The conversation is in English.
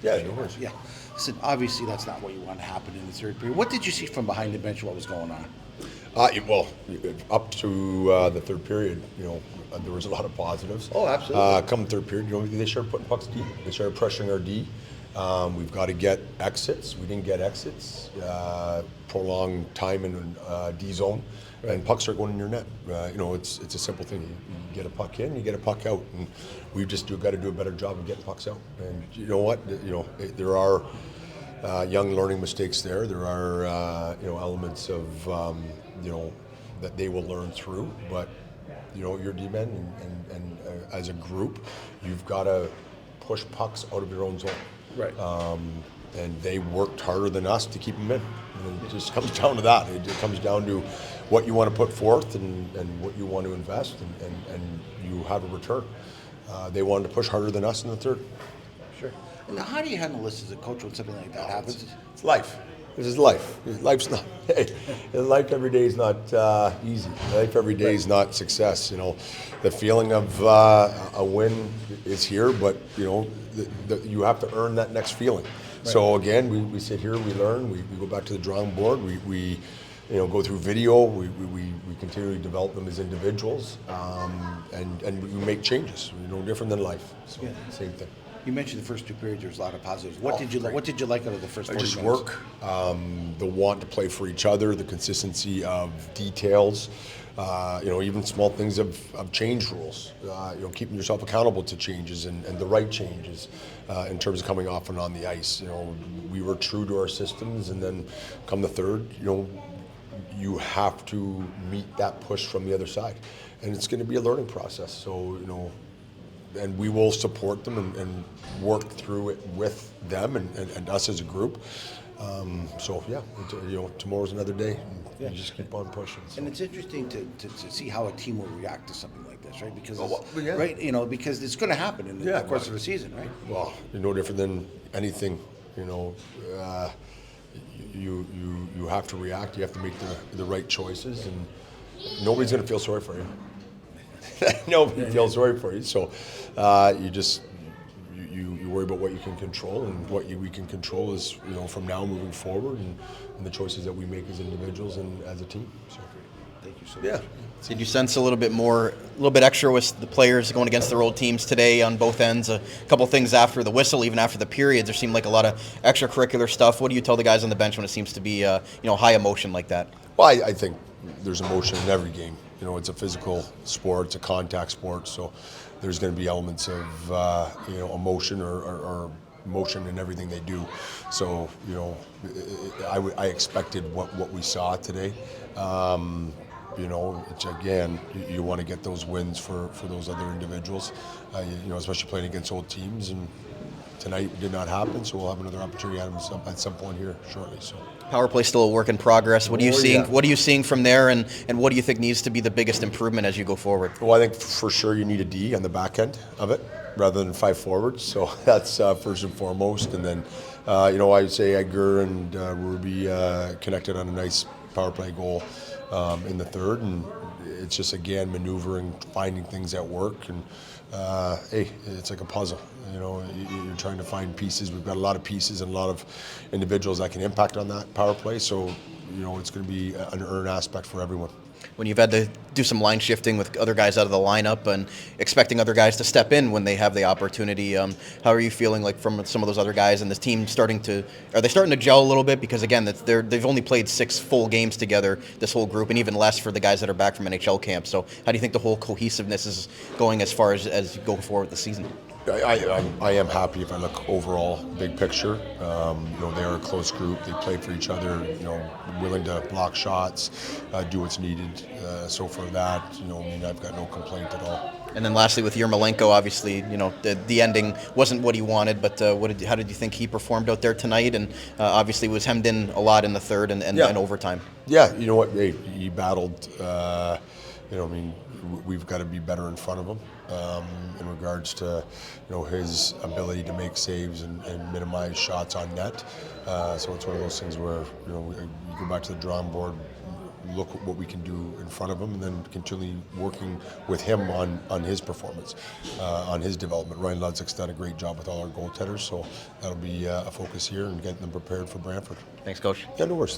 Yeah, no worries. Yeah. Listen, obviously that's not what you want to happen in the third period. What did you see from behind the bench? What was going on? Well, up to the third period, there was a lot of positives. Oh, absolutely. Come third period, they started putting pucks deep. They started pressuring our D. We've got to get exits. We didn't get exits. Prolonged time in D zone, and pucks start going in your net. It's a simple thing. You get a puck in, you get a puck out, and we've just got to do a better job of getting pucks out. And you know what? There are young learning mistakes there. There are elements of that they will learn through, but your D-men and as a group, you've got to push pucks out of your own zone. Right. And they worked harder than us to keep them in. And it just comes down to that. It comes down to what you want to put forth and what you want to invest, and you have a return. They wanted to push harder than us in the third. Sure. And how do you handle this as a coach when something like that happens? It's life. This is life. Life's not. Life every day is not easy. Life every day is not success. The feeling of a win is here, but you have to earn that next feeling. Right. So again, we sit here, we learn, we go back to the drawing board, we go through video, we continually develop them as individuals, and we make changes. No different than life. So yeah. Same thing. You mentioned the first two periods. There was a lot of positives. What did you like out of the first 40 just minutes? Work, the want to play for each other, the consistency of details, even small things of change rules. Keeping yourself accountable to changes and the right changes in terms of coming off and on the ice. We were true to our systems, and then come the third, you have to meet that push from the other side, and it's going to be a learning process. So and we will support them and work through it with them and us as a group. Tomorrow's another day. And you just keep on pushing. So. And it's interesting to see how a team will react to something like this, right? Because because it's going to happen in the course of the season, right? Well, no different than anything. You have to react. You have to make the right choices, and nobody's going to feel sorry for you. Nobody feels sorry for you. So you worry about what you can control, and what we can control is from now moving forward, and the choices that we make as individuals and as a team. So thank you so much. So did you sense a little bit extra with the players going against their old teams today on both ends? A couple things after the whistle, even after the periods, there seemed like a lot of extracurricular stuff. What do you tell the guys on the bench when it seems to be high emotion like that? Well, I think there's emotion in every game. It's a physical sport, it's a contact sport, so there's going to be elements of emotion or motion in everything they do. So I expected what we saw today. It's, again, you want to get those wins for those other individuals, especially playing against old teams. And tonight did not happen, so we'll have another opportunity at some point here shortly. So. Power play still a work in progress. What are you seeing? Yeah. What are you seeing from there, and what do you think needs to be the biggest improvement as you go forward? Well, I think for sure you need a D on the back end of it rather than 5 forwards. So that's first and foremost. And then, I would say Edgar and Ruby connected on a nice power play goal in the third, and it's just again maneuvering, finding things that work, and it's like a puzzle. You're trying to find pieces. We've got a lot of pieces and a lot of individuals that can impact on that power play. So, it's going to be an earned aspect for everyone. When you've had to do some line shifting with other guys out of the lineup and expecting other guys to step in when they have the opportunity, how are you feeling like from some of those other guys and this team are they starting to gel a little bit? Because again, they've only played 6 full games together, this whole group, and even less for the guys that are back from NHL camp. So how do you think the whole cohesiveness is going as far as you go forward with the season? I am happy if I look overall, big picture. They're a close group. They play for each other. Willing to block shots, do what's needed. So for that, I've got no complaint at all. And then lastly, with Yermolenko, obviously, the ending wasn't what he wanted. But how did you think he performed out there tonight? And obviously, was hemmed in a lot in the third and overtime. Yeah, you know what? He battled. We've got to be better in front of him in regards to his ability to make saves and minimize shots on net. So it's one of those things where you go back to the drawing board, look at what we can do in front of him, and then continually working with him on his performance, on his development. Ryan Ludzik's done a great job with all our goaltenders, so that'll be a focus here and getting them prepared for Brantford. Thanks, Coach. Yeah, no worries.